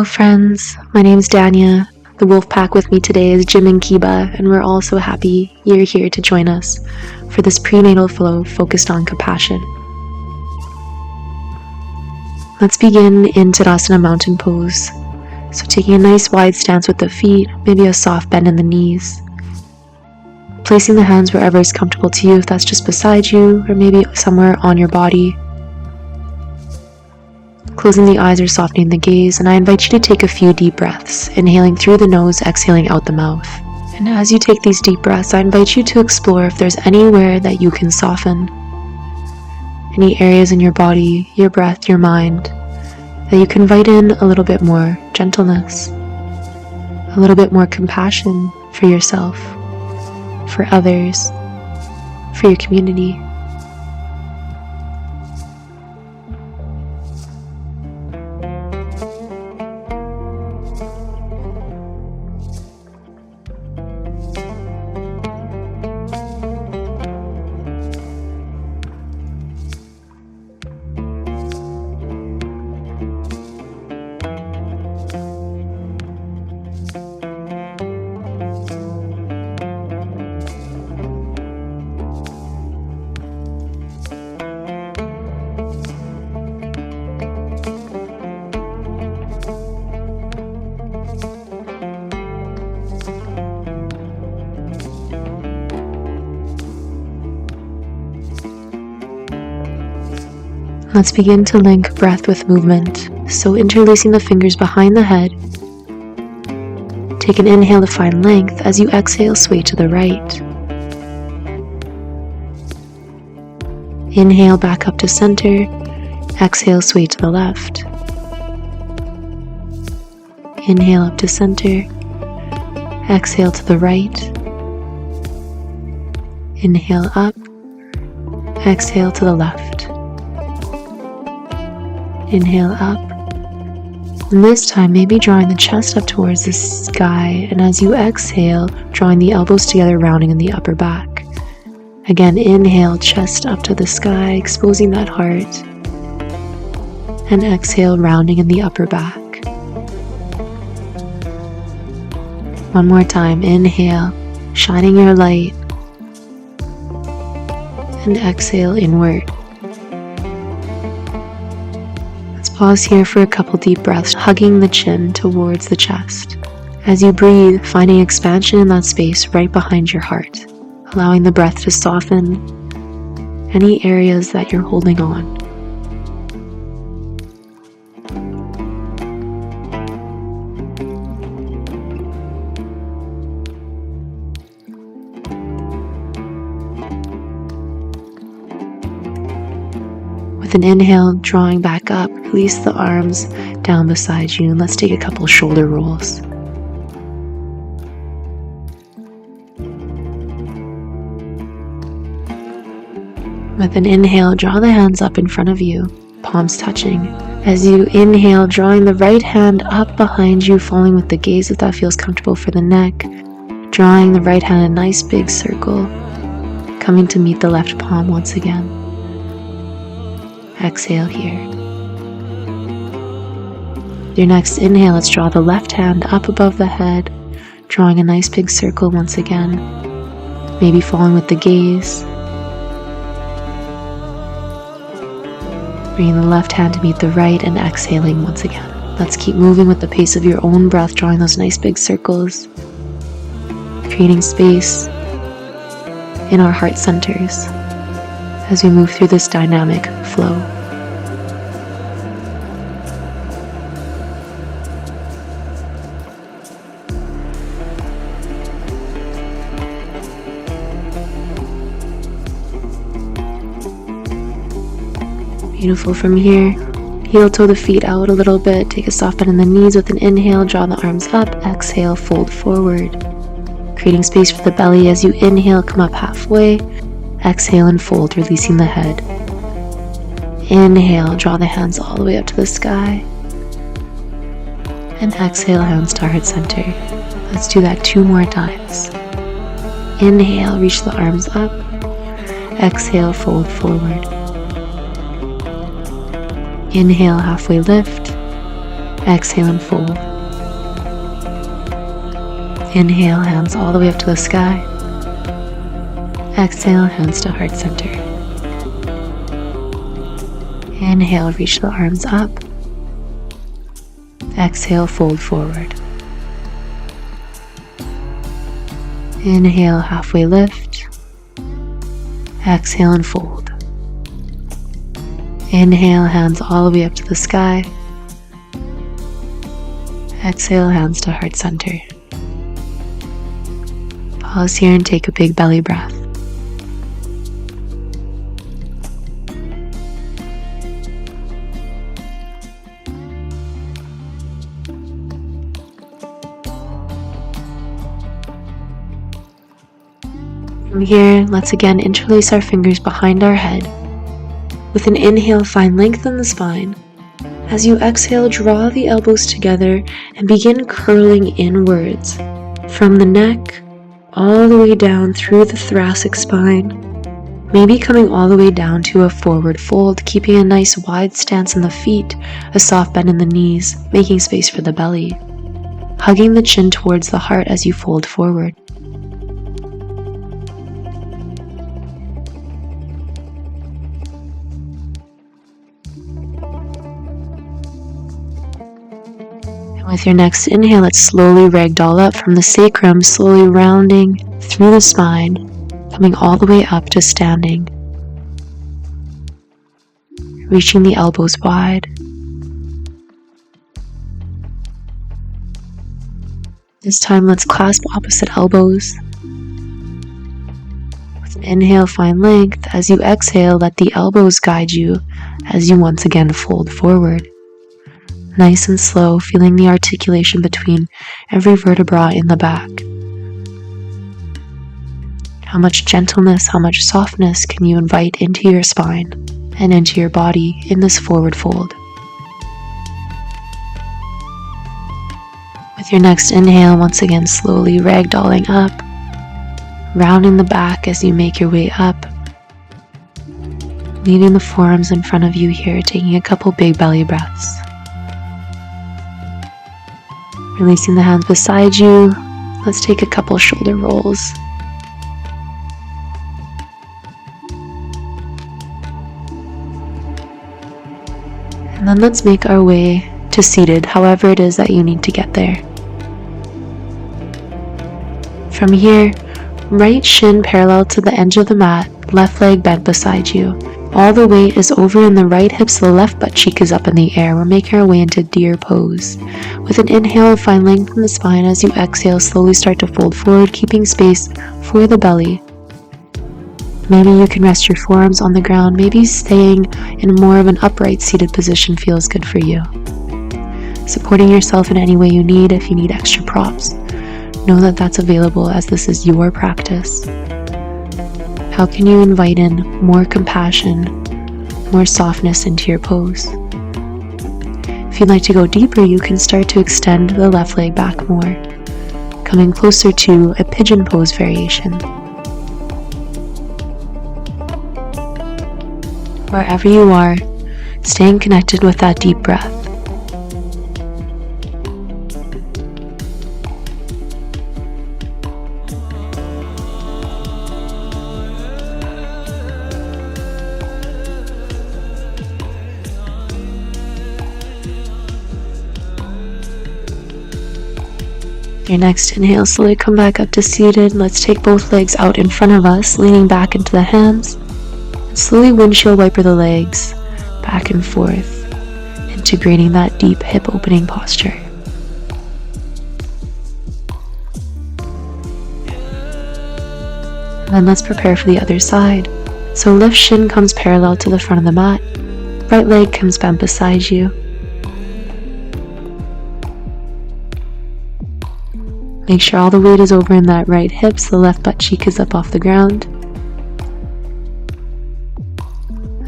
Hello friends, my name's Danya. The wolf pack with me today is Jim and Kiba, and we're all so happy you're here to join us for this prenatal flow focused on compassion. Let's begin in Tadasana mountain pose. So taking a nice wide stance with the feet, maybe a soft bend in the knees. Placing the hands wherever is comfortable to you, if that's just beside you or maybe somewhere on your body. Closing the eyes or softening the gaze, and I invite you to take a few deep breaths, inhaling through the nose, exhaling out the mouth. And as you take these deep breaths, I invite you to explore if there's anywhere that you can soften. Any areas in your body, your breath, your mind, that you can invite in a little bit more gentleness, a little bit more compassion for yourself, for others, for your community. Let's begin to link breath with movement. So interlacing the fingers behind the head. Take an inhale to find length. As you exhale, sway to the right. Inhale back up to center. Exhale, sway to the left. Inhale up to center. Exhale to the right. Inhale up. Exhale to the left. Inhale up, and this time maybe drawing the chest up towards the sky, and as you exhale, drawing the elbows together, rounding in the upper back. Again, inhale, chest up to the sky, exposing that heart, and exhale, rounding in the upper back. One more time, inhale, shining your light, and exhale inward. Pause here for a couple deep breaths, hugging the chin towards the chest. As you breathe, finding expansion in that space right behind your heart, allowing the breath to soften any areas that you're holding on. With an inhale, drawing back up, release the arms down beside you, and let's take a couple shoulder rolls. With an inhale, draw the hands up in front of you, palms touching. As you inhale, drawing the right hand up behind you, falling with the gaze if that feels comfortable for the neck. Drawing the right hand in a nice big circle, coming to meet the left palm once again. Exhale here. Your next inhale, let's draw the left hand up above the head, drawing a nice big circle once again, maybe falling with the gaze. Bringing the left hand to meet the right and exhaling once again. Let's keep moving with the pace of your own breath, drawing those nice big circles, creating space in our heart centers as we move through this dynamic flow. Beautiful. From here, heel toe the feet out a little bit, take a soft bend in the knees. With an inhale, draw the arms up, exhale, fold forward, creating space for the belly. As you inhale, come up halfway, exhale and fold, releasing the head. Inhale, draw the hands all the way up to the sky, and exhale, hands to heart center. Let's do that 2 more times. Inhale, reach the arms up, exhale, fold forward. Inhale, halfway lift. Exhale and fold. Inhale, hands all the way up to the sky. Exhale, hands to heart center. Inhale, reach the arms up. Exhale, fold forward. Inhale, halfway lift. Exhale and fold. Inhale, hands all the way up to the sky. Exhale, hands to heart center. Pause here and take a big belly breath. From here, let's again interlace our fingers behind our head. With an inhale, find length in the spine. As you exhale, draw the elbows together and begin curling inwards from the neck all the way down through the thoracic spine, maybe coming all the way down to a forward fold, keeping a nice wide stance in the feet, a soft bend in the knees, making space for the belly, hugging the chin towards the heart as you fold forward. With your next inhale, let's slowly ragdoll up from the sacrum, slowly rounding through the spine, coming all the way up to standing. Reaching the elbows wide. This time, let's clasp opposite elbows. With an inhale, find length. As you exhale, let the elbows guide you as you once again fold forward. Nice and slow, feeling the articulation between every vertebra in the back. How much gentleness, how much softness can you invite into your spine and into your body in this forward fold? With your next inhale, once again slowly ragdolling up, rounding the back as you make your way up, leaving the forearms in front of you here, taking a couple big belly breaths. Releasing the hands beside you, let's take a couple shoulder rolls. And then let's make our way to seated, however it is that you need to get there. From here, right shin parallel to the edge of the mat, left leg bent beside you. All the weight is over in the right hip, so the left butt cheek is up in the air. We're making our way into deer pose. With an inhale, find length in the spine. As you exhale, slowly start to fold forward, keeping space for the belly. Maybe you can rest your forearms on the ground. Maybe staying in more of an upright seated position feels good for you. Supporting yourself in any way you need. If you need extra props, know that that's available as this is your practice. How can you invite in more compassion, more softness into your pose? If you'd like to go deeper, you can start to extend the left leg back more, coming closer to a pigeon pose variation. Wherever you are, staying connected with that deep breath. Your next inhale, slowly come back up to seated. Let's take both legs out in front of us, leaning back into the hands. And slowly windshield wiper the legs back and forth, integrating that deep hip opening posture. And then let's prepare for the other side. So left shin comes parallel to the front of the mat. Right leg comes bent beside you. Make sure all the weight is over in that right hip, so the left butt cheek is up off the ground.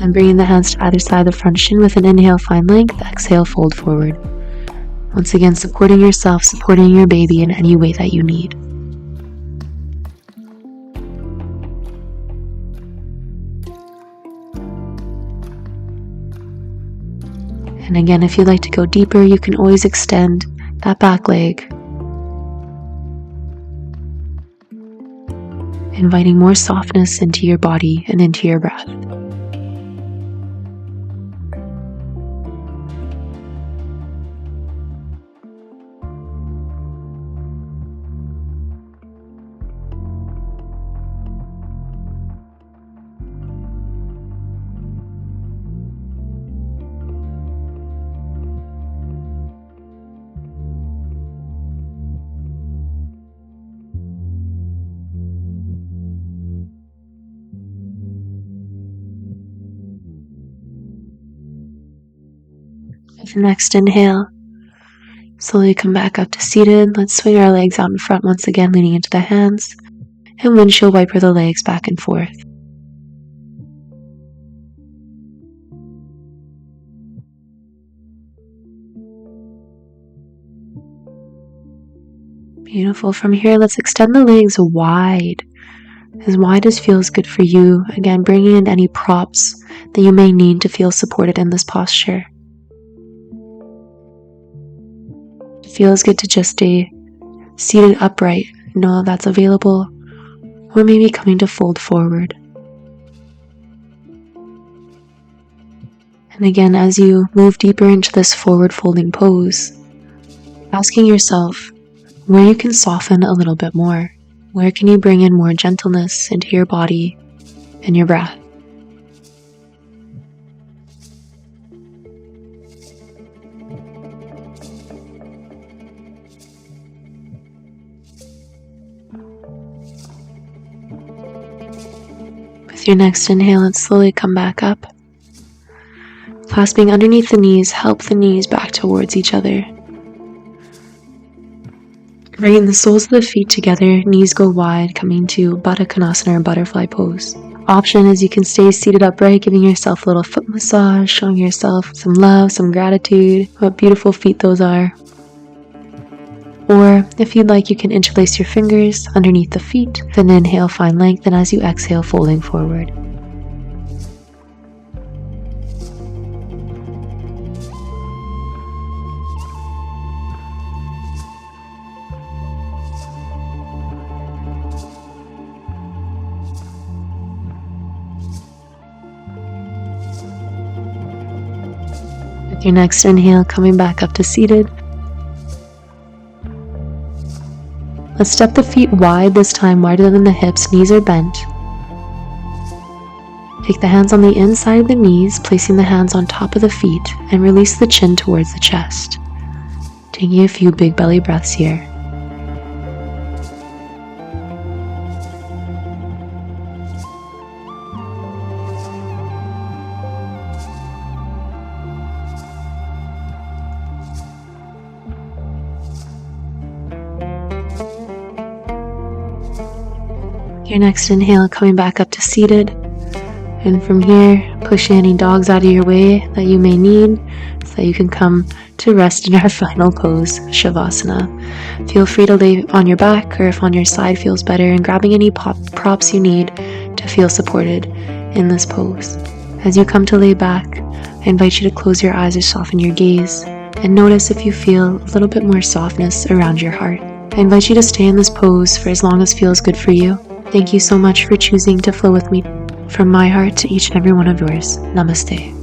And bringing the hands to either side of the front shin. With an inhale, find length. Exhale, fold forward. Once again, supporting yourself, supporting your baby in any way that you need. And again, if you'd like to go deeper, you can always extend that back leg, inviting more softness into your body and into your breath. With the next inhale, slowly come back up to seated. Let's swing our legs out in front once again, leaning into the hands, and windshield wiper the legs back and forth. Beautiful. From here, let's extend the legs wide as feels good for you. Again, bringing in any props that you may need to feel supported in this posture. It feels good to just stay seated upright. Know that's available, or maybe coming to fold forward. And again, as you move deeper into this forward folding pose, asking yourself where you can soften a little bit more. Where can you bring in more gentleness into your body and your breath? With your next inhale, and slowly come back up. Clasping underneath the knees, help the knees back towards each other. Bringing the soles of the feet together, knees go wide, coming to Baddha Konasana or butterfly pose. Option is you can stay seated upright, giving yourself a little foot massage, showing yourself some love, some gratitude, what beautiful feet those are. Or if you'd like, you can interlace your fingers underneath the feet, then inhale, find length, and as you exhale, folding forward. With your next inhale, coming back up to seated. Let's step the feet wide, this time wider than the hips, knees are bent. Take the hands on the inside of the knees, placing the hands on top of the feet, and release the chin towards the chest. Taking a few big belly breaths here. Your next inhale, coming back up to seated, and from here pushing any dogs out of your way that you may need so that you can come to rest in our final pose, Shavasana. Feel free to lay on your back, or if on your side feels better, and grabbing any props you need to feel supported in this pose. As you come to lay back, I invite you to close your eyes or soften your gaze and notice if you feel a little bit more softness around your heart. I invite you to stay in this pose for as long as feels good for you. Thank you so much for choosing to flow with me. From my heart to each and every one of yours, namaste.